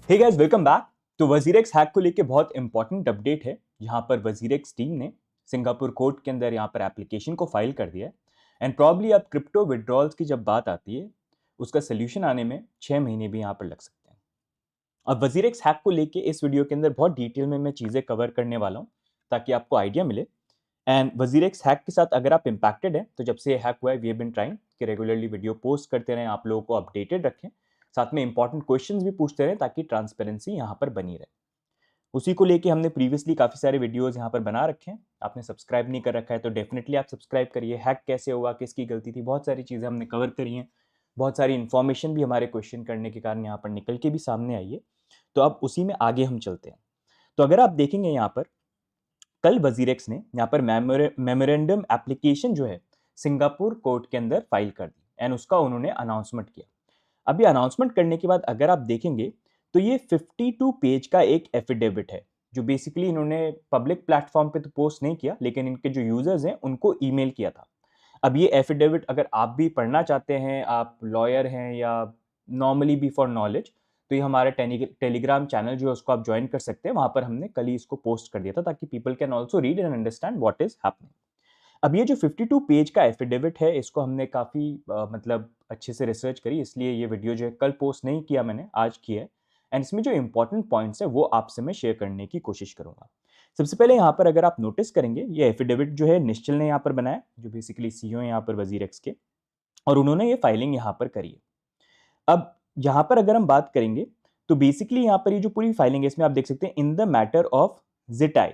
हे guys, welcome back. तो WazirX hack को लेके बहुत इंपॉर्टेंट अपडेट है। यहाँ पर वजीरेक्स टीम ने सिंगापुर कोर्ट के अंदर यहाँ पर एप्लीकेशन को फाइल कर दिया है। एंड प्रॉब्ली अब क्रिप्टो विड्रॉल्स की जब बात आती है, उसका सोल्यूशन आने में 6 महीने भी यहाँ पर लग सकते हैं। अब वजीरेक्स हैक को लेके इस वीडियो के अंदर बहुत डिटेल में मैं चीज़ें कवर करने वाला हूँ, ताकि आपको आइडिया मिले। एंड वजीरेक्स हैक के साथ अगर आप इंपैक्टेड हैं, तो जब से ये हैक हुआ है वी हैव बीन ट्राइंग कि रेगुलरली वीडियो पोस्ट करते रहें, आप लोगों को अपडेटेड रखें, साथ में इंपॉर्टेंट क्वेश्चंस भी पूछते रहें ताकि ट्रांसपेरेंसी यहाँ पर बनी रहे। उसी को लेके हमने प्रीवियसली काफ़ी सारे वीडियोस यहाँ पर बना रखे हैं। आपने सब्सक्राइब नहीं कर रखा है तो डेफिनेटली आप सब्सक्राइब करिए। हैक कैसे हुआ, किसकी गलती थी, बहुत सारी चीज़ें हमने कवर करी हैं। बहुत सारी इन्फॉर्मेशन भी हमारे क्वेश्चन करने के कारण यहाँ पर निकल के भी सामने आई है। तो अब उसी में आगे हम चलते हैं। तो अगर आप देखेंगे यहाँ पर, कल वजीरेक्स ने यहाँ पर मेमोरेंडम एप्लीकेशन जो है सिंगापुर कोर्ट के अंदर फाइल कर दी एंड उसका उन्होंने अनाउंसमेंट किया। अब ये अनाउंसमेंट करने के बाद अगर आप देखेंगे तो ये 52 पेज का एक एफिडेविट है, जो बेसिकली इन्होंने पब्लिक प्लेटफॉर्म पे तो पोस्ट नहीं किया, लेकिन इनके जो यूजर्स हैं उनको ईमेल किया था। अब ये एफिडेविट अगर आप भी पढ़ना चाहते हैं, आप लॉयर हैं या नॉर्मली भी फॉर नॉलेज, तो ये हमारे टेलीग्राम चैनल जो है उसको आप ज्वाइन कर सकते हैं। वहां पर हमने कल ही इसको पोस्ट कर दिया था ताकि people can also read and understand what is happening. अब ये जो 52 पेज का एफिडेविट है, इसको हमने काफ़ी मतलब अच्छे से रिसर्च करी, इसलिए ये वीडियो जो है कल पोस्ट नहीं किया मैंने, आज किया है। एंड इसमें जो इंपॉर्टेंट पॉइंट्स है वो आपसे मैं शेयर करने की कोशिश करूंगा। सबसे पहले यहाँ पर अगर आप नोटिस करेंगे, ये एफिडेविट जो है निश्चल ने यहाँ पर बनाया, जो बेसिकली सीईओ है यहाँ पर वजीरेक्स के, और उन्होंने ये फाइलिंग यहाँ पर करी है। अब यहाँ पर अगर हम बात करेंगे तो बेसिकली यहाँ पर ये जो पूरी फाइलिंग है, इसमें आप देख सकते हैं इन द मैटर ऑफ जिटाई।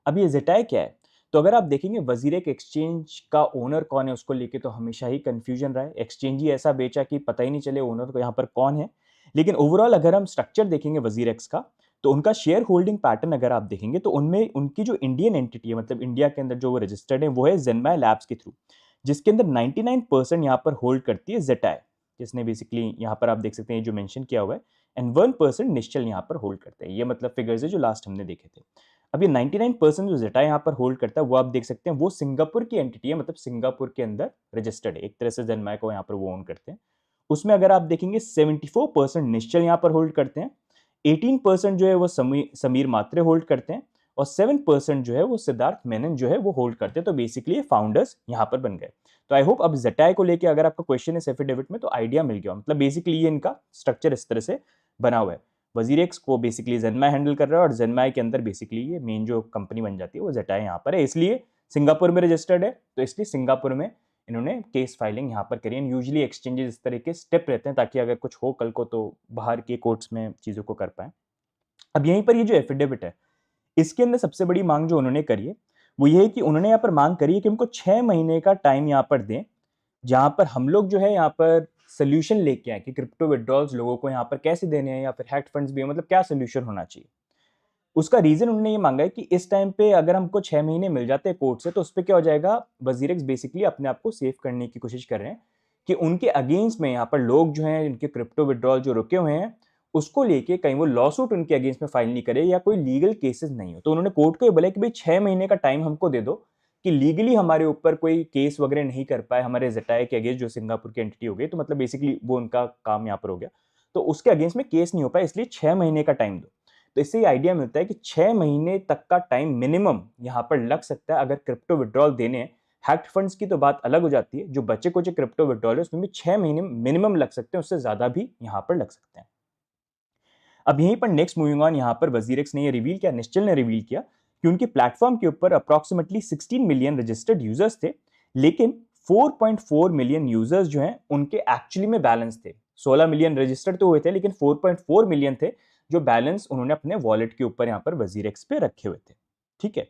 अब ये जिटाई क्या है? तो अगर आप देखेंगे वजीरेक एक्सचेंज का ओनर कौन है, उसको लेके तो हमेशा ही कंफ्यूजन रहा है। एक्सचेंज ही ऐसा बेचा कि पता ही नहीं चले ओनर को यहाँ पर कौन है। लेकिन ओवरऑल अगर हम स्ट्रक्चर देखेंगे वजीरेक्स का, तो उनका शेयर होल्डिंग पैटर्न अगर आप देखेंगे तो उनमें उनकी जो इंडियन एंटिटी है, मतलब इंडिया के अंदर जो वो रजिस्टर्ड है, वो है जेनमाई लैब्स के थ्रू, जिसके अंदर 99% यहाँ पर होल्ड करती है जेटाई, जिसने बेसिकली यहाँ पर आप देख सकते हैं जो मेंशन किया हुआ है, एंड 1% निश्चल यहाँ पर होल्ड करते हैं। ये मतलब फिगर्स है जो लास्ट हमने देखे थे। अब ये 99% जो जेटा यहाँ पर होल्ड करता है, वो आप देख सकते हैं वो सिंगापुर की एंटिटी है, मतलब सिंगापुर के अंदर रजिस्टर्ड है। एक तरह से जेनमाई को यहाँ पर वो ओन करते हैं। उसमें अगर आप देखेंगे 74% निश्चल यहाँ पर होल्ड करते हैं, 18% जो है वो समीर मात्रे होल्ड करते हैं, और 7% जो है वो सिद्धार्थ मेनन जो है वो होल्ड करते हैं। तो बेसिकली फाउंडर्स यहाँ पर बन गए। तो आई होप अब जेटाई को लेके अगर आपका क्वेश्चन है एफिडेविट में, तो आइडिया मिल गया। मतलब बेसिकली ये इनका स्ट्रक्चर इस तरह से बना हुआ है। वजीरेक्स को बेसिकली जेनमाई हैंडल कर रहा है, और जेनमाई के अंदर बेसिकली ये मेन जो कंपनी बन जाती है वो जेटाई यहाँ पर है। इसलिए सिंगापुर में रजिस्टर्ड है, तो इसलिए सिंगापुर में इन्होंने केस फाइलिंग यहाँ पर करी है। यूजुअली एक्सचेंजेस इस तरह के स्टेप रहते हैं ताकि अगर कुछ हो कल को तो बाहर के कोर्ट्स में चीज़ों को कर पाए। अब यहीं पर ये जो एफिडेविट है, इसके अंदर सबसे बड़ी मांग जो उन्होंने करी है वो ये है कि उन्होंने यहाँ पर मांग करी है कि उनको 6 महीने का टाइम यहाँ पर दें, जहां पर हम लोग जो है यहाँ पर सोल्यूशन लेके आए कि क्रिप्टो विड्रॉल्स लोगों को यहाँ पर कैसे देने हैं, या फिर हैक्ड फंड्स भी है, मतलब क्या सोल्यूशन होना चाहिए। उसका रीजन उन्होंने ये मांगा है कि इस टाइम पे अगर हमको 6 महीने मिल जाते हैं कोर्ट से, तो उस पर क्या हो जाएगा, वजीरेक्स बेसिकली अपने आप को सेव करने की कोशिश कर रहे हैं कि उनके अगेंस्ट में यहाँ पर लोग जो हैं, इनके क्रिप्टो विड्रॉल जो रुके हुए हैं, उसको लेके कहीं वो लॉ सूट उनके अगेंस्ट में फाइल नहीं करे या कोई लीगल केसेस नहीं हो। तो उन्होंने कोर्ट को ये बोला कि भाई 6 महीने का टाइम हमको दे दो कि लीगली हमारे ऊपर कोई केस वगैरह नहीं कर पाए हमारे जेटाई के अगेंस्ट, जो सिंगापुर की एंटिटी हो गई, तो मतलब बेसिकली वो उनका काम यहाँ पर हो गया। तो उसके अगेंस्ट में केस नहीं हो पाया, इसलिए 6 महीने का टाइम दो। तो इससे आइडिया मिलता है कि 6 महीने तक का टाइम मिनिमम यहाँ पर लग सकता है अगर क्रिप्टो विड्रॉल देने हैं। हैक्ड फंड्स की तो बात अलग हो जाती है, जो बच्चे को जो क्रिप्टो विड्रॉल है उसमें भी 6 महीने मिनिमम लग सकते हैं, उससे ज्यादा भी यहाँ पर लग सकते हैं। अब यहीं पर नेक्स्ट मूविंग ऑन, यहाँ पर वजीरेक्स ने ये रिवील किया, निश्चल ने रिवील किया कि उनके प्लेटफॉर्म के ऊपर अप्रोक्सीमेटली 16 मिलियन रजिस्टर्ड यूजर्स थे, लेकिन 4.4 मिलियन यूजर्स जो हैं उनके एक्चुअली में बैलेंस थे। 16 मिलियन रजिस्टर्ड तो हुए थे, लेकिन 4.4 मिलियन थे जो बैलेंस उन्होंने अपने वॉलेट के ऊपर यहाँ पर वजीरेक्स पे रखे हुए थे। ठीक है।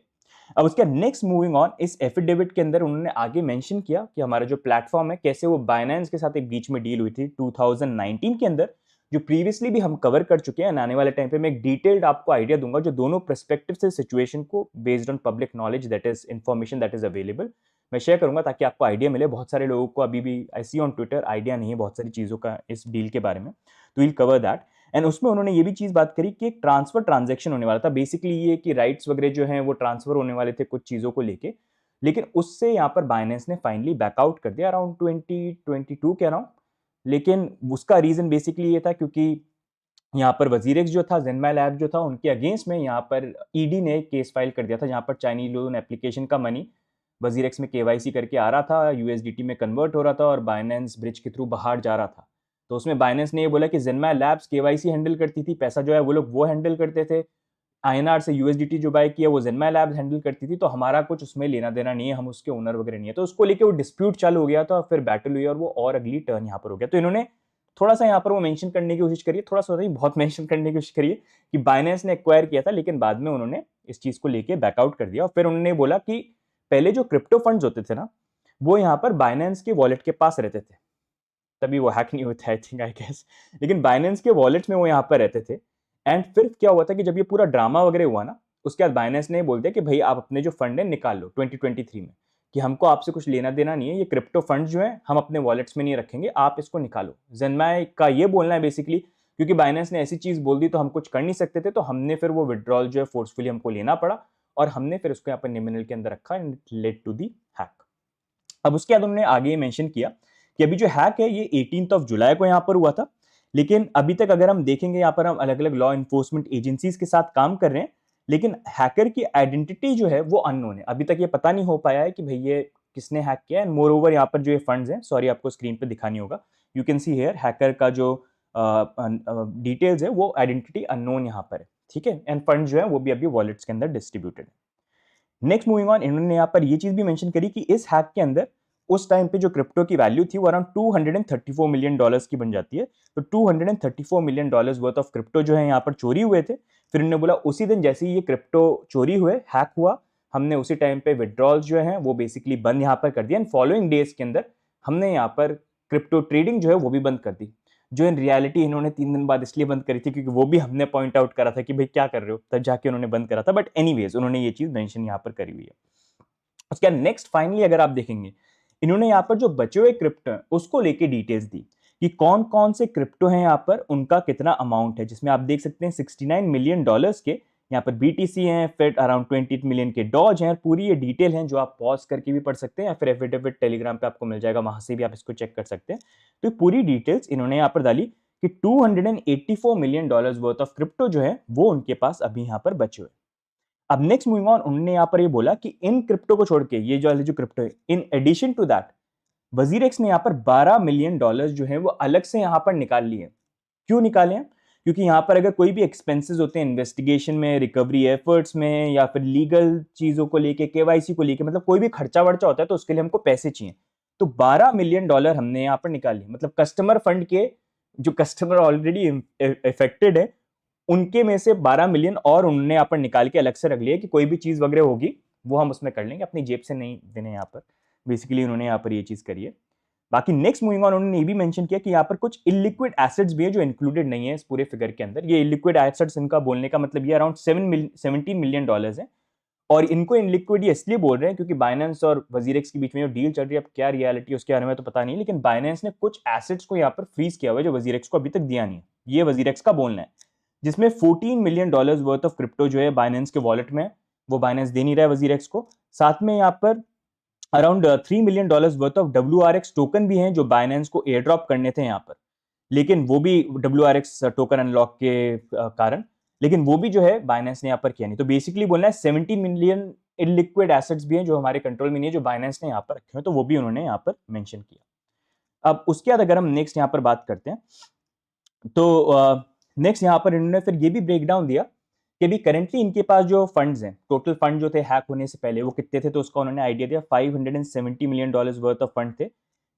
अब उसके नेक्स्ट मूविंग ऑन, इस एफिडेविट के अंदर उन्होंने आगे मेंशन किया कि हमारा जो प्लेटफॉर्म है कैसे वो बाइनेंस के साथ एक बीच में डील हुई थी 2019 के अंदर, जो प्रीवियसली भी हम कवर कर चुके हैं। आने वाले टाइम पे मैं एक डिटेल्ड आपको आइडिया दूंगा जो दोनों पर्सपेक्टिव से सिचुएशन को based on public knowledge, that is information that is available, मैं शेयर करूंगा ताकि आपको आइडिया मिले। बहुत सारे लोगों को अभी भी आई सी ऑन ट्विटर आइडिया नहीं है बहुत सारी चीजों का इस डील के बारे में, तो विल कवर दैट। एंड उसमें उन्होंने ये भी चीज बात करी कि एक ट्रांसफर ट्रांजेक्शन होने वाला था। बेसिकली ये कि राइट्स वगैरह जो हैं वो ट्रांसफर होने वाले थे कुछ चीजों को लेके, लेकिन उससे यहाँ पर बाइनेंस ने फाइनली बैकआउट कर दिया अराउंड 2022 के अराउंड। लेकिन उसका रीजन बेसिकली ये था क्योंकि यहाँ पर वजीरेक्स जो था, ज़ेनमाई लैब जो था, उनके अगेंस्ट में यहाँ पर ईडी ने केस फाइल कर दिया था, जहाँ पर चाइनीज लोन एप्लीकेशन का मनी वजीरेक्स में केवाईसी करके आ रहा था, यूएसडीटी में कन्वर्ट हो रहा था और बाइनेंस ब्रिज के थ्रू बाहर जा रहा था। तो उसमें बाइनेंस ने ये बोला कि ज़ेनमाई लैब्स केवाईसी हैंडल करती थी, पैसा जो है वो लोग वो हैंडल करते थे, आईएनआर से यूएसडीटी जो बाय किया वो ज़ेनमाई लैब्स हैंडल करती थी, तो हमारा कुछ उसमें लेना देना नहीं है, हम उसके ओनर वगैरह नहीं है। तो उसको लेके वो डिस्प्यूट चालू हो गया था, फिर बैटल हुई और वो और अगली टर्न यहाँ पर हो गया। तो इन्होंने थोड़ा सा यहाँ पर वो मेंशन करने की कोशिश करिए, थोड़ा सा नहीं बहुत मेंशन करने की कोशिश करिए कि बाइनेंस ने एक्वायर किया था, लेकिन बाद में उन्होंने इस चीज को लेके बैकआउट कर दिया और फिर उन्होंने बोला कि पहले जो क्रिप्टो फंड्स होते थे ना, वो यहाँ पर बाइनेंस के वॉलेट के पास रहते थे, तभी वो हैक नहीं होता, आई थिंक, आई गेस, लेकिन बाइनेंस के वॉलेट्स में वो यहाँ पर रहते थे। एंड फिर क्या हुआ था कि जब ये पूरा ड्रामा वगैरह हुआ ना, उसके बाद बाइनेंस ने बोल दिया कि भाई आप अपने जो फंड है निकाल लो 2023 में, कि हमको आपसे कुछ लेना देना नहीं है, ये क्रिप्टो फंड जो है हम अपने वॉलेट्स में नहीं रखेंगे, आप इसको निकालो। ज़ेनमाई का ये बोलना है बेसिकली, क्योंकि बाइनेंस ने ऐसी चीज बोल दी तो हम कुछ कर नहीं सकते थे, तो हमने फिर वो विड्रॉल जो है फोर्सफुली हमको लेना पड़ा और हमने फिर उसको यहाँ पर नॉमिनल के अंदर रखा and it led to the hack. अब उसके बाद उन्होंने आगे मेंशन किया कि अभी जो हैक है ये 18 जुलाई को यहाँ पर हुआ था, लेकिन अभी तक अगर हम देखेंगे यहाँ पर हम अलग अलग लॉ इन्फोर्समेंट एजेंसीज के साथ काम कर रहे हैं, लेकिन हैकर की आइडेंटिटी जो है वो अननोन है, अभी तक ये पता नहीं हो पाया है कि भाई ये किसने हैक किया। एंड मोर ओवर यहाँ पर जो ये फंड्स हैं, सॉरी आपको स्क्रीन पे दिखानी होगा, you can see here hacker का जो डिटेल्स है वो आइडेंटिटी अननोन यहाँ पर है, ठीक है। एंड फंड जो है वो भी अभी वॉलेट्स के अंदर डिस्ट्रीब्यूटेड है। नेक्स्ट मूविंग ऑन, इन्होंने यहाँ पर ये चीज भी मेंशन करी कि इस हैक के अंदर उस टाइम पे जो क्रिप्टो की वैल्यू थी वो अराउंड $234 मिलियन की बन जाती है। तो $234 मिलियन वर्थ ऑफ क्रिप्टो जो है यहाँ पर चोरी हुए थे। फिर इन्होंने बोला उसी दिन जैसे ही ये क्रिप्टो चोरी हुए, हैक हुआ, हमने उसी टाइम पे विड्रॉल्स जो है वो बेसिकली बंद यहाँ पर कर दिया। एंड फॉलोइंग डेज के अंदर हमने यहाँ पर क्रिप्टो ट्रेडिंग जो है वो भी बंद कर दी, जो इन रियलिटी इन्होंने 3 दिन बाद इसलिए बंद करी थी क्योंकि वो भी हमने पॉइंट आउट करा था कि भाई क्या कर रहे हो, तब जाके उन्होंने बंद करा था। बट एनीवेज उन्होंने ये चीज मेंशन यहाँ पर करी हुई है। उसके बाद नेक्स्ट फाइनली अगर आप देखेंगे, इन्होंने यहाँ पर जो बचे हुए क्रिप्टो हैं उसको लेके डिटेल्स दी कि कौन कौन से क्रिप्टो हैं यहाँ पर, उनका कितना अमाउंट है, जिसमें आप देख सकते हैं $69 मिलियन के यहाँ पर बीटीसी हैं, फिर अराउंड 28 मिलियन के डॉज हैं। पूरी ये डिटेल हैं जो आप पॉज करके भी पढ़ सकते हैं या फिर एफिडेविट टेलीग्राम पे आपको मिल जाएगा, वहां से भी आप इसको चेक कर सकते हैं। तो ये पूरी डिटेल्स इन्होंने यहाँ पर डाली कि $284 मिलियन वर्थ ऑफ क्रिप्टो जो है वो उनके पास अभी यहाँ पर बचे हुए। अब नेक्स्ट मूविंग ऑन, उन्होंने यहां पर ये बोला कि इन क्रिप्टो को छोड़ के ये जो क्रिप्टो है, in addition to that WazirX ने यहां पर $12 मिलियन जो है वो अलग से यहां पर निकाल लिए। क्यों निकाले हैं? क्योंकि यहां पर अगर कोई भी एक्सपेंसेस होते हैं इन्वेस्टिगेशन में, रिकवरी एफर्ट्स में, या फिर लीगल चीजों को लेके, केवाईसी को लेके, मतलब कोई भी खर्चा वर्चा होता है तो उसके लिए हमको पैसे चाहिए। तो $12 मिलियन हमने यहां पर निकाल लिए, मतलब कस्टमर फंड के जो कस्टमर ऑलरेडी इफेक्टेड है उनके में से 12 मिलियन और उन्होंने यहाँ पर निकाल के अलग से रख लिया कि कोई भी चीज वगैरह होगी वो हम उसमें कर लेंगे, अपनी जेब से नहीं देने। यहाँ पर बेसिकली उन्होंने यहाँ पर ये चीज करी है। बाकी नेक्स्ट मूविंग ऑन, उन्होंने ये भी मेंशन किया कि यहाँ पर कुछ इलिक्विड एसेट्स भी है जो इंक्लूडेड नहीं है इस पूरे फिगर के अंदर। ये इलिक्विड एसेट्स, इनका बोलने का मतलब ये अराउंड $17 मिलियन है, और इनको इनलिक्विड ये इसलिए बोल रहे हैं क्योंकि बाइनेंस और वजीरेक्स के बीच में जो डील चल रही है, अब क्या रियलिटी है उसके बारे में तो पता नहीं, लेकिन बाइनेंस ने कुछ एसेट्स को यहाँ पर फ्रीज किया हुआ है जो वजीरेक्स को अभी तक दिया नहीं है, ये वजीरेक्स का बोलना है, जिसमें $14 मिलियन वर्थ ऑफ क्रिप्टो जो है बाइनेंस के वॉलेट में, वो बाइनेंस दे नहीं रहा है वजीरेक्स को। साथ में यहाँ पर around $3 million worth of WRX token भी हैं जो बाइनेंस को एयर ड्रॉप करने थे यहाँ पर, लेकिन वो भी WRX टोकन अनलॉक के कारण, लेकिन वो भी जो है बाइनेंस ने यहाँ पर किया नहीं। तो बेसिकली बोलना है 70 मिलियन इलिक्विड एसेट्स भी हैं जो हमारे कंट्रोल में नहीं है, जो बाइनेंस ने यहाँ पर रखे हैं, तो वो भी उन्होंने यहाँ पर मेंशन किया। अब उसके बाद अगर हम नेक्स्ट यहाँ पर बात करते हैं, तो नेक्स्ट यहाँ पर इन्होंने फिर ये भी ब्रेक डाउन दिया कि अभी करेंटली इनके पास जो फंड्स हैं, टोटल फंड जो थे हैक होने से पहले वो कितने थे, तो उसका उन्होंने आइडिया दिया। $570 मिलियन वर्थ ऑफ फंड थे,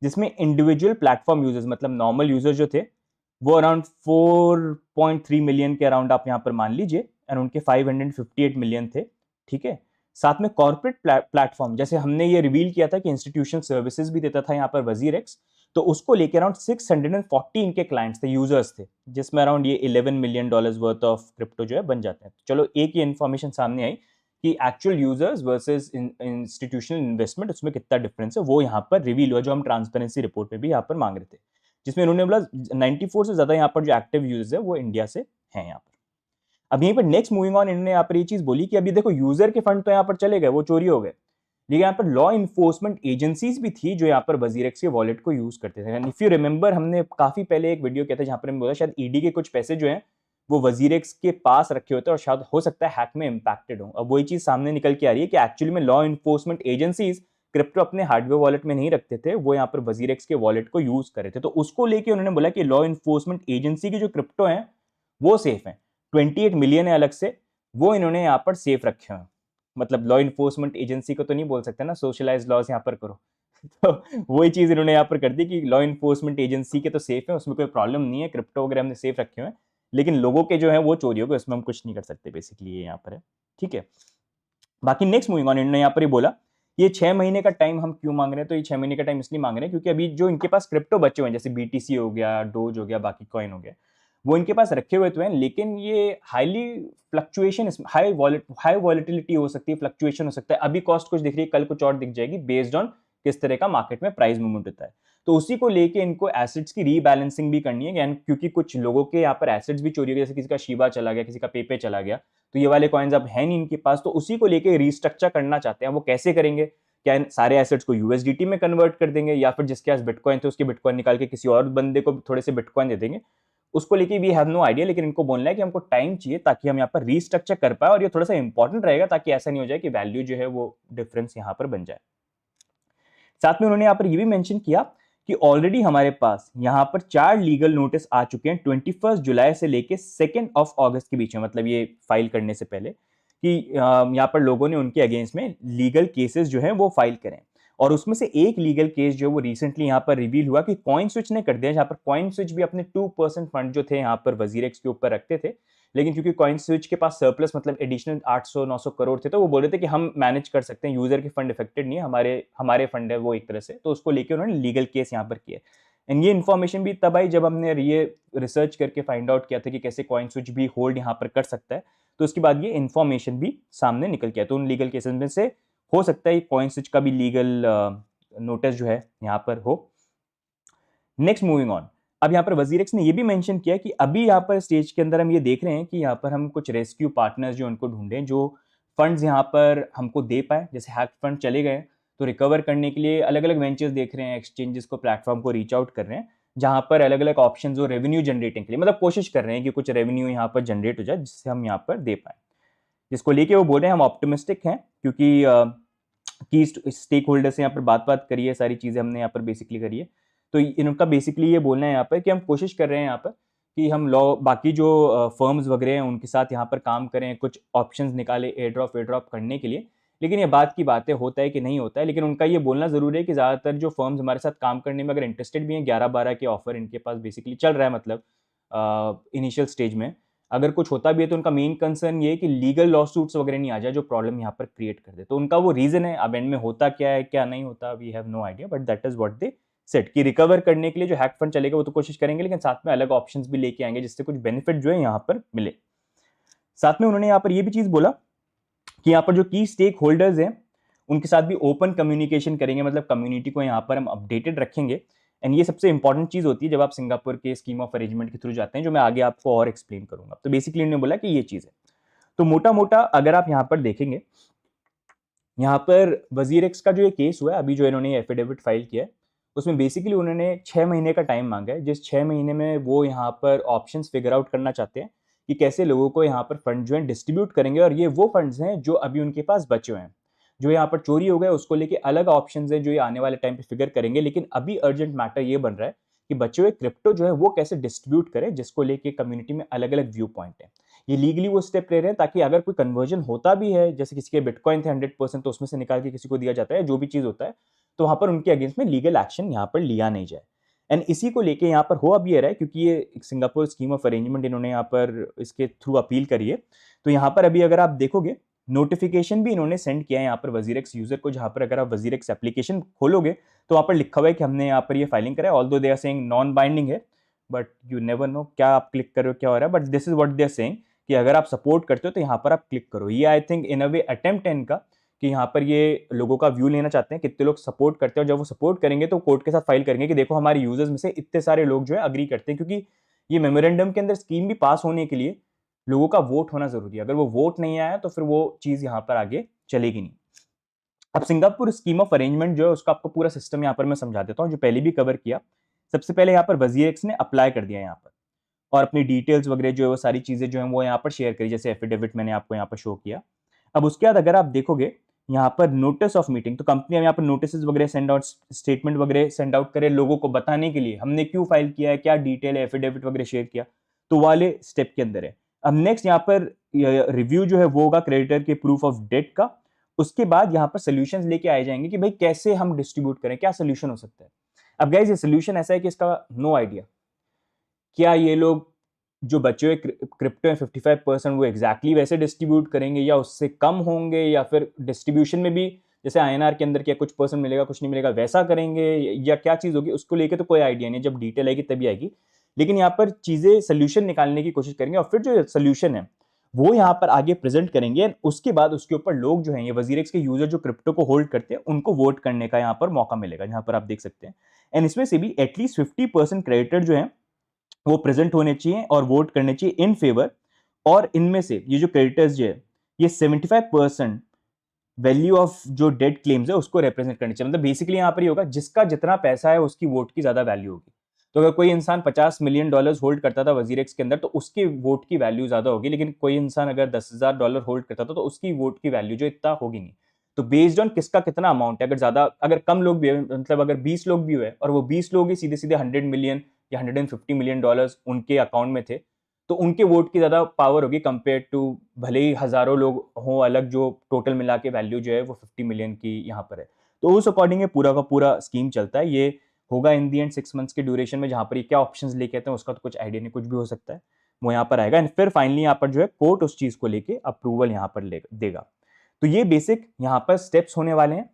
जिसमें इंडिविजुअल प्लेटफॉर्म यूजर्स, मतलब नॉर्मल यूजर्स जो थे वो अराउंड 4.3 मिलियन के अराउंड आप यहाँ पर मान लीजिए, और उनके 558 मिलियन थे, ठीक है। साथ में कॉर्पोरेट प्लेटफॉर्म, जैसे हमने ये रिवील किया था कि इंस्टीट्यूशनल सर्विसेज भी देता था यहाँ पर वजीरेक्स, तो उसको लेकर अराउंड 640 इनके क्लाइंट्स थे, यूजर्स थे, जिसमें अराउंड ये $11 मिलियन वर्थ ऑफ क्रिप्टो जो है बन जाते हैं। चलो एक ही इन्फॉर्मेशन सामने आई कि actual users versus institutional investment, उसमें कितना डिफरेंस है वो यहाँ पर रिवील हुआ, जो हम ट्रांसपेरेंसी रिपोर्ट में भी यहाँ पर मांग रहे थे, जिसमें उन्होंने बोला 94 से ज्यादा यहाँ पर जो एक्टिव यूजर्स है वो इंडिया से हैं यहाँ पर। अब यहीं पर नेक्स्ट मूविंग ऑन, इन्होंने यहाँ पर ये चीज बोली कि अभी देखो यूजर के फंड तो यहाँ पर चले गए, वो चोरी हो गए, लेकिन यहाँ पर लॉ इन्फोर्समेंट एजेंसीज भी थी जो यहाँ पर वजीरेक्स के वॉलेट को यूज करते थे। इफ यू रिमेंबर, हमने काफी पहले एक वीडियो किया था जहां पर हमने बोला शायद ईडी के कुछ पैसे जो हैं वो वजीरेक्स के पास रखे होते हैं और शायद हो सकता है हैक में इंपैक्टेड हो। अब वही चीज सामने निकल के आ रही है कि एक्चुअली में लॉ इन्फोर्समेंट एजेंसीज क्रिप्टो अपने हार्डवेयर वॉलेट में नहीं रखते थे, वो यहाँ पर वजीरेक्स के वॉलेट को यूज कर रहे थे। तो उसको लेके उन्होंने बोला कि लॉ इन्फोर्समेंट एजेंसी की जो क्रिप्टो है वो सेफ है, 28 मिलियन है अलग से, वो इन्होंने यहाँ पर सेफ रखे हैं। मतलब लॉ इन्फोर्समेंट एजेंसी को तो नहीं बोल सकते ना सोशलाइज लॉज यहाँ पर करो। तो वही चीज इन्होंने यहाँ पर कर दी कि लॉ इन्फोर्समेंट एजेंसी के तो सेफ है, उसमें कोई प्रॉब्लम नहीं है, क्रिप्टो वगैरह हमने सेफ रखे हुए हैं, लेकिन लोगों के जो है वो चोरी हो गए, उसमें हम कुछ नहीं कर सकते, बेसिकली ये यहाँ पर है। ठीक है, बाकी नेक्स्ट मूविंग ऑन, इन्होंने यहाँ पर ही बोला ये 6 महीने का टाइम हम क्यों मांग रहे हैं, तो ये 6 महीने का टाइम इसलिए मांग रहे हैं क्योंकि अभी जो इनके पास क्रिप्टो बचे हुए हैं, जैसे बीटीसी हो गया, डोज हो गया, बाकी कॉइन हो गया, वो इनके पास रखे हुए तो हैं, लेकिन ये हाईली फ्लक्चुएशन, हाई वॉलिटिलिटी हो सकती है, फ्लक्चुएशन हो सकता है, अभी कॉस्ट कुछ दिख रही है, कल कुछ और दिख जाएगी, बेस्ड ऑन किस तरह का मार्केट में प्राइस मूवमेंट होता है। तो उसी को लेके इनको एसेट्स की रीबैलेंसिंग भी करनी है, क्योंकि कुछ लोगों के यहाँ पर एसेट्स भी चोरी हो गए, जैसे किसी का शिवा चला गया, किसी का पेपे चला गया, तो ये वाले कॉइन्स अब है नहीं इनके पास, तो उसी को लेके रिस्ट्रक्चर करना चाहते हैं। वो कैसे करेंगे, क्या सारे एसेट्स को यूएसडीटी में कन्वर्ट कर देंगे, या फिर जिसके पास बिटकॉइन थे उसके बिटकॉइन निकाल के किसी और बंदे को थोड़े से बिटकॉइन दे देंगे, उसको लेके वी हैव नो आइडिया। लेकिन इनको बोलना है कि हमको टाइम चाहिए ताकि हम यहाँ पर रीस्ट्रक्चर कर पाए, और ये थोड़ा सा इंपॉर्टेंट रहेगा ताकि ऐसा नहीं हो जाए कि वैल्यू जो है वो डिफरेंस यहाँ पर बन जाए। साथ में उन्होंने यहाँ पर ये भी मेंशन किया कि ऑलरेडी हमारे पास यहाँ पर 4 लीगल नोटिस आ चुके हैं 21 जुलाई से लेके 2 अगस्त के बीच में, मतलब ये फाइल करने से पहले, कि यहाँ पर लोगों ने उनके अगेंस्ट में लीगल केसेस जो है वो फाइल करें। और उसमें से एक लीगल केस जो वो रिसेंटली यहाँ पर रिवील हुआ कि कॉइन स्विच ने कर दिया, जहाँ पर कॉइन स्विच भी अपने 2% फंड जो थे यहाँ पर वजीरेक्स के ऊपर रखते थे, लेकिन क्योंकि कॉइन स्विच के पास सरप्लस मतलब एडिशनल 800-900 करोड़ थे, तो वो बोल रहे थे कि हम मैनेज कर सकते हैं, यूजर के फंड इफेक्टेड नहीं है, हमारे फंड है वो एक तरह से, तो उसको लेके उन्होंने लीगल केस यहाँ पर किया। एंड ये इन्फॉर्मेशन भी तब आई जब हमने ये रिसर्च करके फाइंड आउट किया था कि कैसे कॉइन स्विच भी होल्ड यहाँ पर कर सकता है, तो उसके बाद ये इन्फॉर्मेशन भी सामने निकल के आया। तो उन लीगल केसेस में से हो सकता है कॉइन स्विच का भी लीगल नोटिस जो है यहाँ पर हो। नेक्स्ट मूविंग ऑन, अब यहाँ पर वजीरेक्स ने ये भी मेंशन किया कि अभी यहाँ पर स्टेज के अंदर हम ये देख रहे हैं कि यहाँ पर हम कुछ रेस्क्यू पार्टनर्स जो उनको ढूंढें, जो फंड्स यहाँ पर हमको दे पाए, जैसे हैक फंड चले गए तो रिकवर करने के लिए अलग अलग वेंचर्स देख रहे हैं, एक्सचेंजेस को, प्लेटफॉर्म को रीच आउट कर रहे हैं, जहाँ पर अलग अलग ऑप्शन जो रेवेन्यू जनरेटिंग के लिए, मतलब कोशिश कर रहे हैं कि कुछ रेवेन्यू यहाँ पर जनरेट हो जाए जिससे हम यहाँ पर दे पाए। जिसको लेके वो बोल रहे हैं हम ऑप्टिमिस्टिक हैं, क्योंकि की स्टेक होल्डर से यहाँ पर बात करिए, सारी चीज़ें हमने यहाँ पर बेसिकली करी है। तो इनका बेसिकली ये बोलना है यहाँ पर कि हम कोशिश कर रहे हैं यहाँ पर कि हम लॉ बाकी जो फर्म्स वगैरह हैं उनके साथ यहाँ पर काम करें, कुछ ऑप्शंस निकाले एयर ड्रॉप करने के लिए। लेकिन ये बात की बात है, होता है कि नहीं होता है, लेकिन उनका ये बोलना ज़रूरी है कि ज़्यादातर जो फर्म्स हमारे साथ काम करने में अगर इंटरेस्टेड भी हैं, 11-12 के ऑफर इनके पास बेसिकली चल रहा है, मतलब इनिशियल स्टेज में अगर कुछ होता भी है तो उनका मेन कंसर्न ये है कि लीगल लॉ सूट्स वगैरह नहीं आ जाए जो प्रॉब्लम यहाँ पर क्रिएट कर दे। तो उनका वो रीजन है, अब एंड में होता क्या है क्या नहीं होता, we have no idea, but that is what they said कि रिकवर करने के लिए जो हैक फंड चलेगा वो तो कोशिश करेंगे, लेकिन साथ में अलग ऑप्शंस भी लेके आएंगे जिससे कुछ बेनिफिट जो है यहाँ पर मिले। साथ में उन्होंने यहाँ पर ये भी चीज बोला कि यहाँ पर जो की स्टेक होल्डर्स हैं उनके साथ भी ओपन कम्युनिकेशन करेंगे, मतलब कम्युनिटी को यहाँ पर हम अपडेटेड रखेंगे। एंड ये सबसे इंपॉर्टेंट चीज होती है जब आप सिंगापुर के स्कीम ऑफ अरेंजमेंट के थ्रू जाते हैं, जो मैं आगे आपको और एक्सप्लेन करूंगा। तो बेसिकली उन्होंने बोला कि ये चीज है। तो मोटा मोटा अगर आप यहाँ पर देखेंगे, यहाँ पर वजीरेक्स का जो ये केस हुआ है, अभी जो इन्होंने एफिडेविट फाइल किया है, उसमें बेसिकली उन्होंने 6 महीने का टाइम मांगा है, जिस 6 महीने में वो यहाँ पर ऑप्शंस फिगर आउट करना चाहते हैं कि कैसे लोगों को यहाँ पर फंड जो है डिस्ट्रीब्यूट करेंगे। और ये वो फंड्स हैं जो अभी उनके पास बचे हुए हैं, जो यहाँ पर चोरी हो गए उसको लेके अलग ऑप्शंस हैं जो ये आने वाले टाइम पे फिगर करेंगे। लेकिन अभी अर्जेंट मैटर ये बन रहा है कि बचे हुए क्रिप्टो जो है वो कैसे डिस्ट्रीब्यूट करें, जिसको लेके कम्युनिटी में अलग अलग व्यू पॉइंट है। ये लीगली वो स्टेप ले रहे हैं ताकि अगर कोई कन्वर्जन होता भी है, जैसे किसी के बिटकॉइन थे 100%, तो उसमें से निकाल के किसी को दिया जाता है, जो भी चीज होता है, तो वहां पर उनके अगेंस्ट में लीगल एक्शन यहाँ पर लिया नहीं जाए। एंड इसी को लेके यहाँ पर हो अब ये रहा है, क्योंकि ये सिंगापुर स्कीम ऑफ अरेंजमेंट इन्होंने यहाँ पर इसके थ्रू अपील करी है। तो यहाँ पर अभी अगर आप देखोगे नोटिफिकेशन भी इन्होंने सेंड किया है यहाँ पर वजीरेक्स यूजर को, जहां पर अगर आप वजीरेक्स एप्लीकेशन खोलोगे तो वहां पर लिखा हुआ है कि हमने यहाँ पर ये फाइलिंग करा है, although they are saying non binding है, बट यू नेवर नो क्या आप क्लिक कर रहे हो क्या हो रहा है, but this is what they are saying कि अगर आप सपोर्ट करते हो तो यहाँ पर आप क्लिक करो। ये I think in a way attempt है इनका कि यहाँ पर ये लोगों का व्यू लेना चाहते हैं, कितने लोग सपोर्ट करते हैं, और जब वो सपोर्ट करेंगे तो कोर्ट के साथ फाइल करेंगे कि देखो हमारे यूजर्स में से इतने सारे लोग जो है अग्री करते हैं, क्योंकि ये मेमोरेंडम के अंदर स्कीम भी पास होने के लिए लोगों का वोट होना जरूरी है। अगर वो वोट नहीं आया तो फिर वो चीज यहाँ पर आगे चलेगी नहीं। अब सिंगापुर स्कीम ऑफ अरेंजमेंट जो है उसका आपको पूरा सिस्टम यहाँ पर मैं समझा देता हूँ, जो पहले भी कवर किया। सबसे पहले यहाँ पर वजीरेक्स ने अप्लाई कर दिया यहाँ पर, और अपनी डिटेल्स वगैरह जो है वो सारी चीज़ें जो हैं वो यहाँ पर शेयर करी, जैसे एफिडेविट मैंने आपको यहाँ पर शो किया। अब उसके बाद अगर आप देखोगे यहाँ पर नोटिस ऑफ मीटिंग, तो कंपनी यहाँ पर नोटिस वगैरह सेंड आउट, स्टेटमेंट वगैरह सेंड आउट करे लोगों को बताने के लिए हमने क्यों फाइल किया है, क्या डिटेल है, एफिडेविट वगैरह शेयर किया, तो वाले स्टेप के अंदर है। अब नेक्स्ट यहाँ पर रिव्यू जो है वो होगा क्रेडिटर के प्रूफ ऑफ डेट का। उसके बाद यहाँ पर सोल्यूशंस लेके आए जाएंगे कि भाई कैसे हम डिस्ट्रीब्यूट करें, क्या सोल्यूशन हो सकता है। अब गाइस ये सोल्यूशन ऐसा है कि इसका नो आइडिया, क्या ये लोग जो बचे हुए क्रिप्टो है 55% वो एग्जैक्टली वैसे डिस्ट्रीब्यूट करेंगे या उससे कम होंगे, या फिर डिस्ट्रीब्यूशन में भी जैसे आईएनआर के अंदर क्या कुछ परसेंट मिलेगा कुछ नहीं मिलेगा वैसा करेंगे, या क्या चीज़ होगी उसको लेके तो कोई आइडिया नहीं, जब डिटेल आएगी तभी आएगी। लेकिन यहाँ पर चीज़ें सोल्यूशन निकालने की कोशिश करेंगे और फिर जो सोल्यूशन है वो यहाँ पर आगे प्रेजेंट करेंगे। उसके बाद उसके ऊपर लोग जो हैं ये वजीरेक्स के यूजर जो क्रिप्टो को होल्ड करते हैं उनको वोट करने का यहाँ पर मौका मिलेगा, यहाँ पर आप देख सकते हैं। एंड इसमें से भी एटलीस्ट 50% क्रेडिटर जो है वो प्रेजेंट होने चाहिए और वोट करने चाहिए इन फेवर। और इनमें से ये जो क्रेडिटर्स जो है ये 75% वैल्यू ऑफ जो डेट क्लेम्स है उसको रिप्रेजेंट करनी चाहिए। मतलब बेसिकली यहाँ पर ये होगा जिसका जितना पैसा है उसकी वोट की ज्यादा वैल्यू होगी। तो अगर कोई इंसान $50 मिलियन होल्ड करता था वजीरेक्स के अंदर तो उसकी वोट की वैल्यू ज्यादा होगी, लेकिन कोई इंसान अगर $10,000 होल्ड करता था तो उसकी वोट की वैल्यू जो इतना होगी नहीं। तो बेस्ड ऑन किसका कितना अमाउंट है, अगर ज्यादा अगर कम लोग भी है, मतलब अगर 20 लोग भी हुए और वो 20 लोग ही सीधे सीधे 100 मिलियन या $150 मिलियन उनके अकाउंट में थे, तो उनके वोट की ज्यादा पावर होगी कंपेयर टू भले ही हजारों लोग हों अलग, जो टोटल मिला के वैल्यू जो है वो 50 मिलियन की यहाँ पर है। तो उस अकॉर्डिंग पूरा का पूरा स्कीम चलता है। ये होगा इन दी एंड 6 मंथ्स के ड्यूरेशन में, जहां पर ये क्या ऑप्शंस लेके आते हैं उसका तो कुछ आइडिया नहीं, कुछ भी हो सकता है, वो यहाँ पर आएगा। एंड फिर फाइनली यहाँ पर जो है कोर्ट उस चीज को लेके अप्रूवल यहाँ पर देगा। तो ये बेसिक यहाँ पर स्टेप्स होने वाले हैं।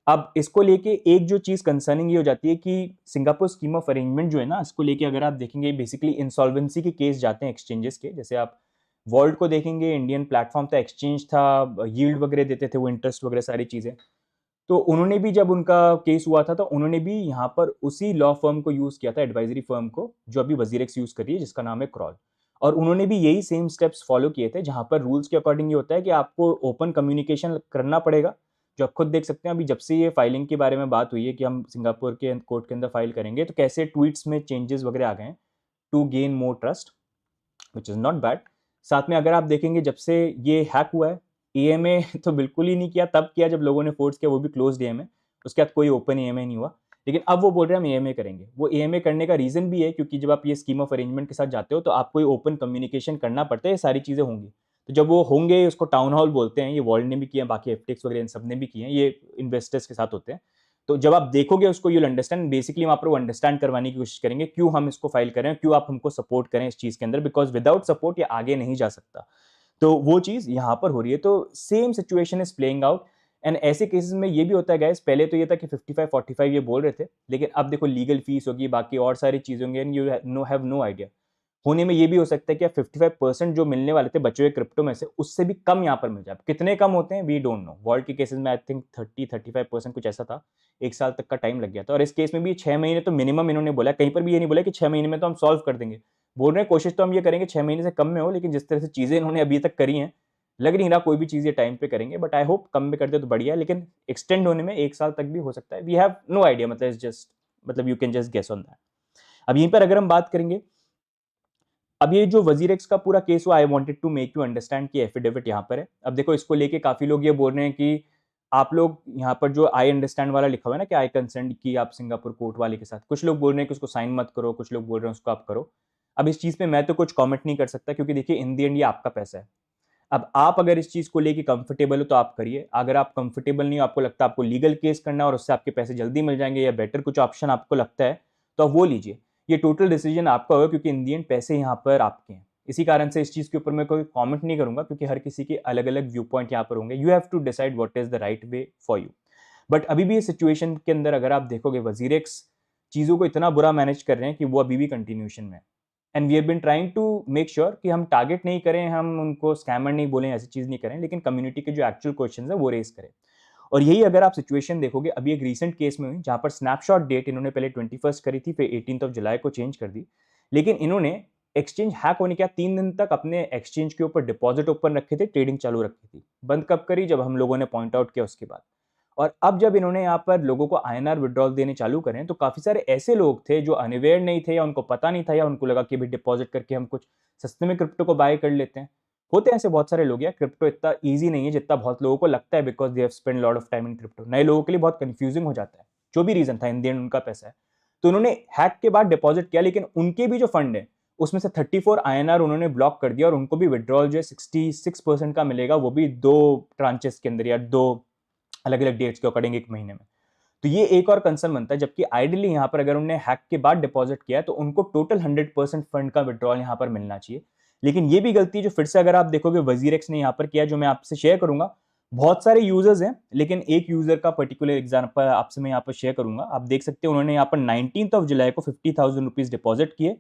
अब इसको लेके एक जो चीज कंसर्निंग ये हो जाती है कि सिंगापुर स्कीम ऑफ अरेंजमेंट जो है ना, इसको लेके अगर आप देखेंगे बेसिकली इंसॉल्वेंसी के केस जाते हैं एक्सचेंजेस के। जैसे आप वर्ल्ड को देखेंगे, इंडियन प्लेटफॉर्म था, एक्सचेंज था, यील्ड वगैरह देते थे वो, इंटरेस्ट वगैरह सारी चीजें। तो उन्होंने भी जब उनका केस हुआ था तो उन्होंने भी यहाँ पर उसी लॉ फर्म को यूज किया था, एडवाइजरी फर्म को, जो अभी वजीरेक्स यूज कर रही है जिसका नाम है क्रॉल। और उन्होंने भी यही सेम स्टेप्स फॉलो किए थे, जहां पर रूल्स के अकॉर्डिंग ये होता है कि आपको ओपन कम्युनिकेशन करना पड़ेगा। जो आप खुद देख सकते हैं अभी जब से ये फाइलिंग के बारे में बात हुई है कि हम सिंगापुर के कोर्ट के अंदर फाइल करेंगे, तो कैसे ट्वीट्स में चेंजेस वगैरह आ गए हैं to gain more trust, which is not bad. साथ में अगर आप देखेंगे जब से ये हैक हुआ है, ईएमए तो बिल्कुल ही नहीं किया, तब किया जब लोगों ने फोर्स किया, वो भी क्लोज्ड ईएमए, उसके बाद कोई ओपन ईएमए नहीं हुआ। लेकिन अब वो बोल रहे हैं हम ईएमए करेंगे। वो ईएमए करने का रीजन भी है क्योंकि जब आप ये स्कीम ऑफ अरेंजमेंट के साथ जाते हो तो आपको ये ओपन कम्युनिकेशन करना पड़ता है, ये सारी चीजें होंगी। तो जब वो होंगे, उसको टाउन हॉल बोलते हैं, ये वर्ल्ड ने भी किया, बाकी एफटेक्स वगैरह इन सब ने भी किए हैं, ये इन्वेस्टर्स के साथ होते हैं। तो जब आप देखोगे उसको यूल अंडरस्टैंड, बेसिकली वहां पर वो अंडरस्टैंड करवाने की कोशिश करेंगे क्यों हम इसको फाइल करें, क्यों आप हमको सपोर्ट करें इस चीज के अंदर, बिकॉज विदाउट सपोर्ट ये आगे नहीं जा सकता। तो वो चीज यहाँ पर हो रही है। तो same situation is playing out. And ऐसे केसेस में ये भी होता है गाइस, पहले तो ये था कि 55-45 ये बोल रहे थे, लेकिन अब देखो लीगल फीस होगी, बाकी और सारी चीजें होंगी, and you have no idea. होने में ये भी हो सकता है कि 55% जो मिलने वाले थे बचे हुए क्रिप्टो में से, उससे भी कम यहाँ पर मिल जाए। कितने कम होते हैं वी डोंट नो। वर्ल्ड के केसेस में आई थिंक 30-35% कुछ ऐसा था, 1 साल तक का टाइम लग गया था। और इस केस में भी 6 महीने तो मिनिमम इन्होंने बोला, कहीं पर भी ये नहीं बोला कि 6 महीने में तो हम सॉल्व कर देंगे। बोल रहे हैं कोशिश तो हम ये करेंगे 6 महीने से कम में हो, लेकिन जिस तरह से चीजें इन्होंने अभी तक करी हैं, लग नहीं रहा कोई भी चीज ये टाइम पे करेंगे। बट आई होप कम में कर दे तो बढ़िया है, लेकिन एक्सटेंड होने में 1 साल तक भी हो सकता है। वी हैव नो आइडिया, मतलब जस्ट, मतलब you can just guess on that. अब यहीं पर अगर हम बात करेंगे, अब ये जो वजीरेक्स का पूरा केस हुआ, I wanted to make you understand कि एफिडेविट यहाँ पर है। अब देखो इसको लेके काफी लोग ये बोल रहे हैं कि आप लोग यहाँ पर जो आई अंडरस्टैंड वाला लिखा हुआ है ना कि आई कंसेंट की आप सिंगापुर कोर्ट वाले के साथ, कुछ लोग बोल रहे हैं कि उसको साइन मत करो, कुछ लोग बोल रहे हैं उसको आप करो। अब इस चीज पे मैं तो कुछ कमेंट नहीं कर सकता, क्योंकि देखिए इन दी एंड ये आपका पैसा है। अब आप अगर इस चीज को लेके कंफर्टेबल हो तो आप करिए, अगर आप कंफर्टेबल नहीं हो, आपको लगता है आपको लीगल केस करना है और उससे आपके पैसे जल्दी मिल जाएंगे या बेटर कुछ ऑप्शन आपको लगता है, तो आप वो लीजिए। ये टोटल डिसीजन आपका होगा, क्योंकि इन दी एंड पैसे यहाँ पर आपके हैं। इसी कारण से इस चीज के ऊपर मैं कोई कमेंट नहीं करूंगा, क्योंकि हर किसी के अलग अलग व्यू पॉइंट यहाँ पर होंगे। You have to decide what is the right way for you. But अभी भी इस सिचुएशन के अंदर अगर आप देखोगे, वजीरेक्स चीजों को इतना बुरा मैनेज कर रहे हैं कि वो अभी भी कंटिन्यूएशन में है। And we have been trying to make sure कि हम टारगेट नहीं करें, हम उनको स्कैमर नहीं बोलें, ऐसी चीज नहीं करें, लेकिन कम्युनिटी के जो एक्चुअल क्वेश्चंस है वो रेज करें। और यही अगर आप सिचुएशन देखोगे, अभी एक रीसेंट केस में हुई जहां पर स्नैपशॉट डेट इन्होंने पहले 21 करी थी, फिर 18 जुलाई को चेंज कर दी। लेकिन इन्होंने एक्सचेंज हैक होने के 3 दिन तक अपने एक्सचेंज के ऊपर डिपॉजिट ओपन रखे थे, ट्रेडिंग चालू रखी थी। बंद कब करी? जब हम लोगों ने पॉइंट आउट किया उसके बाद। और अब जब इन्होंने यहाँ पर लोगों को INR विड्रॉल देने चालू करें तो काफ़ी सारे ऐसे लोग थे जो अनअवेयर नहीं थे या उनको पता नहीं था या उनको लगा कि भाई डिपॉजिट करके हम कुछ सस्ते में क्रिप्टो को बाय कर लेते हैं। होते हैं ऐसे बहुत सारे लोग, यार क्रिप्टो इतना ईजी नहीं है जितना बहुत लोगों को लगता है, because they have spend lot of time in crypto. नए लोगों के लिए बहुत कंफ्यूजिंग हो जाता है, जो भी रीजन था इन द एंड उनका पैसा है। तो उन्होंने हैक के बाद डिपॉजिट किया, लेकिन उनके भी जो फंड है उसमें से 34 INR उन्होंने ब्लॉक कर दिया और उनको भी विड्रॉल जो है 66% का मिलेगा, वो भी 2 ट्रांचेस के अंदर या 2 अलग अलग डेट्स के अकॉर्डिंग 1 महीने में। तो ये एक और कंसर्न बनता है, जबकि आइडियली यहाँ पर अगर उन्होंने हैक के बाद डिपॉजिट किया है तो उनको टोटल 100% फंड का विड्रॉल यहाँ पर मिलना चाहिए। लेकिन ये भी गलती जो फिर से अगर आप देखोगे वजीरेक्स ने यहाँ पर किया, जो मैं आपसे शेयर करूंगा। बहुत सारे यूजर्स हैं, लेकिन एक यूजर का पर्टिकुलर एग्जाम्पल आपसे मैं यहाँ पर शेयर करूंगा। आप देख सकते हो उन्होंने यहाँ पर 19 जुलाई को 50,000 रुपीज डिपॉजिट किए।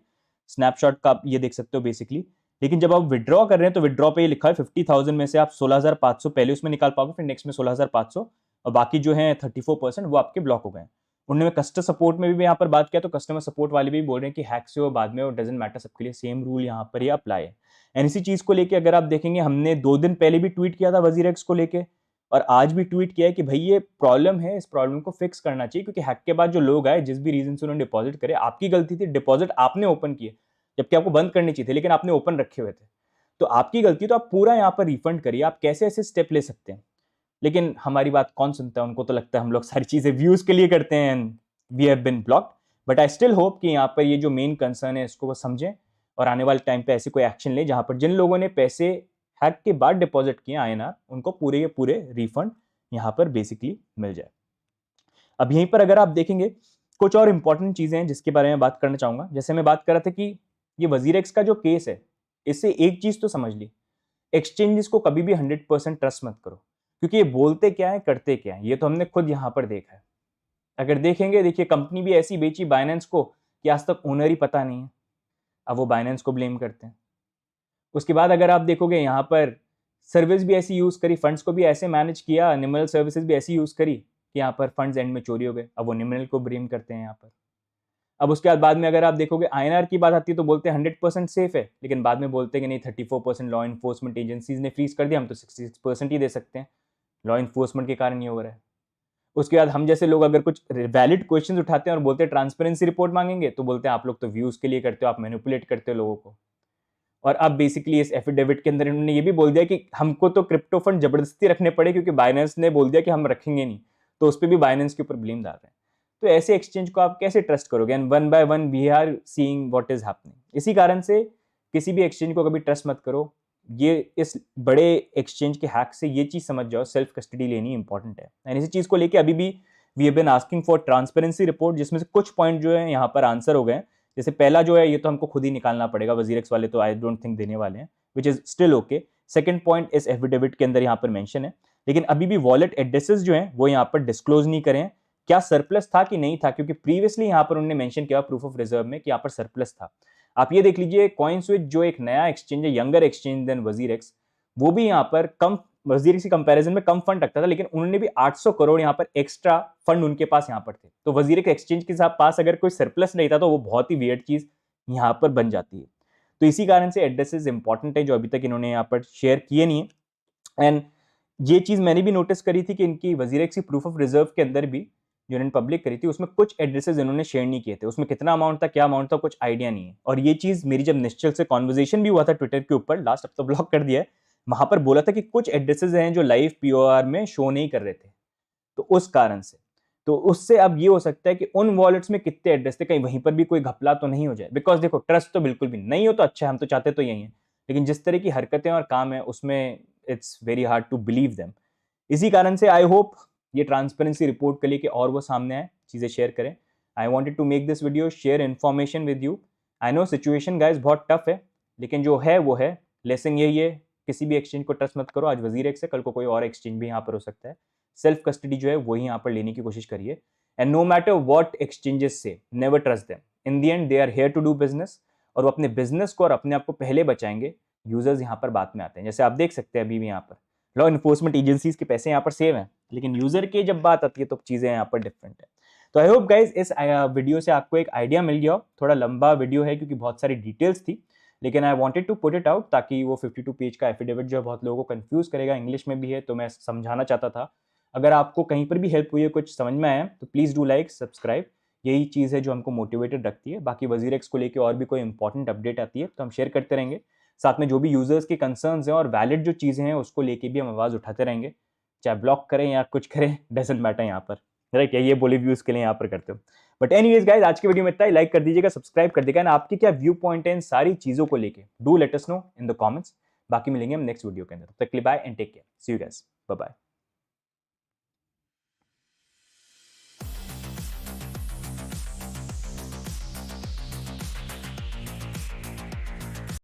स्नैपशॉट का आप ये देख सकते हो बेसिकली। लेकिन जब आप विड्रॉ कर रहे हैं तो विड्रॉ पे ये लिखा है 50,000 में से आप 16,500 पहले उसमें निकाल पाओगे, फिर नेक्स्ट में 16,500, और बाकी जो है 34% वो आपके ब्लॉक हो गए। उन्होंने कस्टमर सपोर्ट में भी यहाँ पर बात किया, तो कस्टमर सपोर्ट वाले भी बोल रहे हैं कि हैक से हो बाद में, और डजंट मैटर, सबके लिए सेम रूल यहाँ पर ही अप्लाई है। एंड इसी चीज को लेके अगर आप देखेंगे, हमने 2 दिन पहले भी ट्वीट किया था वजीरेक्स को लेके, और आज भी ट्वीट किया है कि भाई ये प्रॉब्लम है, इस प्रॉब्लम को फिक्स करना चाहिए, क्योंकि हैक के बाद जो लोग आए जिस भी रीजन से उन्होंने डिपॉजिट करे, आपकी गलती थी, डिपॉजिट आपने ओपन किए जबकि आपको बंद करनी चाहिए थे, लेकिन आपने ओपन रखे हुए थे, तो आपकी गलती, तो आप पूरा यहाँ पर रिफंड करिए। आप कैसे ऐसे स्टेप ले सकते हैं? लेकिन हमारी बात कौन सुनता है? उनको तो लगता है हम लोग सारी चीजें व्यूज के लिए करते हैं, and we have been blocked. But I still hope कि यहाँ पर ये जो मेन कंसर्न है इसको वो समझें और आने वाले टाइम पे ऐसे कोई एक्शन ले जहां पर जिन लोगों ने पैसे हैक के बाद डिपॉजिट किए INR, उनको पूरे के पूरे रिफंड यहाँ पर बेसिकली मिल जाए। अब यहीं पर अगर आप देखेंगे, कुछ और इंपॉर्टेंट चीजें हैं जिसके बारे में बात करना चाहूंगा। जैसे मैं बात कर रहा था कि ये वजीरेक्स का जो केस है, इससे एक चीज तो समझ ली, एक्सचेंजेस को कभी भी 100% ट्रस्ट मत करो, क्योंकि ये बोलते क्या है करते क्या है, ये तो हमने खुद यहां पर देखा है। अगर देखेंगे, देखिए कंपनी भी ऐसी बेची बाइनेंस को कि आज तक ओनर ही पता नहीं है, अब वो बाइनेंस को ब्लेम करते हैं। उसके बाद अगर आप देखोगे यहाँ पर सर्विस भी ऐसी यूज करी, फंड्स को भी ऐसे मैनेज किया, निमरल सर्विसेज भी ऐसी यूज करी कि यहाँ पर फंड्स एंड में चोरी हो गए, अब वो निमरल को ब्लेम करते हैं यहाँ पर। अब उसके बाद में अगर आप देखोगे INR की बात आती है तो बोलते हैं 100% सेफ है, लेकिन बाद में बोलते हैं कि नहीं, 34% लॉ इन्फोर्समेंट एजेंसीज ने फ्रीज कर दिया, हम तो 66% ही दे सकते हैं, लॉ इन्फोर्समेंट के कारण ये हो रहा है। उसके बाद हम जैसे लोग अगर कुछ वैलिड क्वेश्चंस उठाते हैं और बोलते हैं ट्रांसपेरेंसी रिपोर्ट मांगेंगे, तो बोलते हैं आप लोग तो व्यूज के लिए करते हो, आप मैनिपुलेट करते हो लोगों को। और अब बेसिकली इस एफिडेविट के अंदर इन्होंने ये भी बोल दिया कि हमको तो क्रिप्टो फंड जबरदस्ती रखने पड़े क्योंकि बाइनेंस ने बोल दिया कि हम रखेंगे नहीं, तो उस पर भी बाइनेंस के ऊपर ब्लेम डाल रहे हैं। तो ऐसे एक्सचेंज को आप कैसे ट्रस्ट करोगे? And one by one we are seeing what is happening. इसी कारण से किसी भी एक्सचेंज को कभी ट्रस्ट मत करो। ये इस बड़े एक्सचेंज के हैक से ये चीज समझ जाओ, सेल्फ कस्टडी लेनी इंपॉर्टेंट है। एंड इसी चीज को लेके अभी भी we have been asking for transparency report, जिसमें से कुछ पॉइंट जो है यहाँ पर आंसर हो गए। जैसे पहला जो है ये तो हमको खुद ही निकालना पड़ेगा, वजीरेक्स वाले तो आई डोंट थिंक देने वाले हैं, which is still okay. Second point इस एफिडेविट के अंदर यहाँ पर मेंशन है, लेकिन अभी भी वॉलेट एड्रेसेस जो हैं वो यहाँ पर डिस्क्लोज नहीं करें, क्या सरप्लस था कि नहीं था, क्योंकि प्रीवियसली यहाँ पर उन्होंने मेंशन किया प्रूफ ऑफ रिजर्व में कि यहाँ पर सरप्लस था। आप ये देख लीजिए, कॉइनस्विच जो एक नया एक्सचेंज है, यंगर एक्सचेंज देन वजीरेक्स, वो भी यहाँ पर कम, वजीरेक्स की कंपैरिजन में कम फंड रखता था, लेकिन उन्होंने भी 800 करोड़ यहाँ पर एक्स्ट्रा फंड उनके पास यहाँ पर थे। तो वजीरेक्स एक्सचेंज के पास अगर कोई सरप्लस नहीं था तो वो बहुत ही वियर्ड चीज यहाँ पर बन जाती है। तो इसी कारण से एड्रेसेस इंपॉर्टेंट है जो अभी तक इन्होंने यहाँ पर शेयर किए नहीं है। एंड ये चीज मैंने भी नोटिस करी थी कि इनकी वजीरेक्स की प्रूफ ऑफ रिजर्व के अंदर भी जो इन्होंने पब्लिक करी थी उसमें कुछ एड्रेसेस इन्होंने शेयर नहीं किए थे, उसमें कितना अमाउंट था, क्या अमाउंट था, कुछ आइडिया नहीं है। और ये चीज मेरी जब निश्चल से कॉन्वर्जेशन भी हुआ था ट्विटर के ऊपर, लास्ट अब तो ब्लॉक कर दिया है, वहां पर बोला था कि कुछ एड्रेसेस हैं जो लाइव POR में शो नहीं कर रहे थे, तो उस कारण से, तो उससे अब ये हो सकता है कि उन वॉलेट्स में कितने एड्रेस थे, कहीं वहीं पर भी कोई घपला तो नहीं हो जाए। बिकॉज देखो, ट्रस्ट तो बिल्कुल भी नहीं हो तो अच्छा है, हम तो चाहते तो यही है, लेकिन जिस तरह की हरकतें और काम है उसमें it's very hard to believe them. इसी कारण से आई होप ये ट्रांसपेरेंसी रिपोर्ट के लिए कि और वो सामने आए, चीजें शेयर करें। I wanted to make this video, share information with you. I know situation guys बहुत टफ है, लेकिन जो है वो है। लेसन यही है, किसी भी एक्सचेंज को ट्रस्ट मत करो। आज वजीरेक्स से, कल को कोई और एक्सचेंज भी यहाँ पर हो सकता है। सेल्फ कस्टडी जो है वही यहाँ पर लेने की कोशिश करिए। And no matter what exchanges से, never trust them. In the end they are here to do business, और वो अपने बिजनेस को और अपने आप को पहले बचाएंगे। यूजर्स यहाँ पर बाद में आते हैं। जैसे आप देख सकते हैं अभी भी यहाँ पर लॉ इन्फोर्समेंट एजेंसीज के पैसे यहाँ पर सेव हैं, लेकिन यूजर की जब बात आती है तो चीजें यहाँ पर डिफरेंट है। तो आई होप गाइज इस वीडियो से आपको एक आइडिया मिल गया हो। थोड़ा लंबा वीडियो है क्योंकि बहुत सारी डिटेल्स थी, लेकिन I wanted to put it out ताकि वो 52 पेज का एफिडेविट जो है बहुत लोगों को कंफ्यूज करेगा, इंग्लिश में भी है तो मैं समझाना चाहता था। अगर आपको कहीं पर भी हेल्प हुई है, कुछ समझ में आया, तो प्लीज़ डू लाइक, सब्सक्राइब। यही चीज़ है जो हमको मोटिवेटेड रखती है। बाकी वजीरेक्स को लेके और भी कोई इंपॉर्टेंट अपडेट आती है तो हम शेयर करते रहेंगे। साथ में जो भी यूजर्स के कंसर्न्स हैं और वैलिड जो चीज़ें हैं उसको लेके भी हम आवाज़ उठाते रहेंगे। चाहे ब्लॉक करें या कुछ करें, डजंट मैटर यहाँ पर, राइट? ये बोले व्यूज के लिए यहाँ पर करते हो। बट एनीवेज गाइस, आज की वीडियो में इतना ही। लाइक कर दीजिएगा, सब्सक्राइब कर दीजिएगा। आपकी क्या व्यू पॉइंट है इन सारी चीज़ों को लेके, do let us know in the comments. बाकी मिलेंगे हम नेक्स्ट वीडियो के अंदर। तब तक के लिए bye and take care. See you guys, bye bye.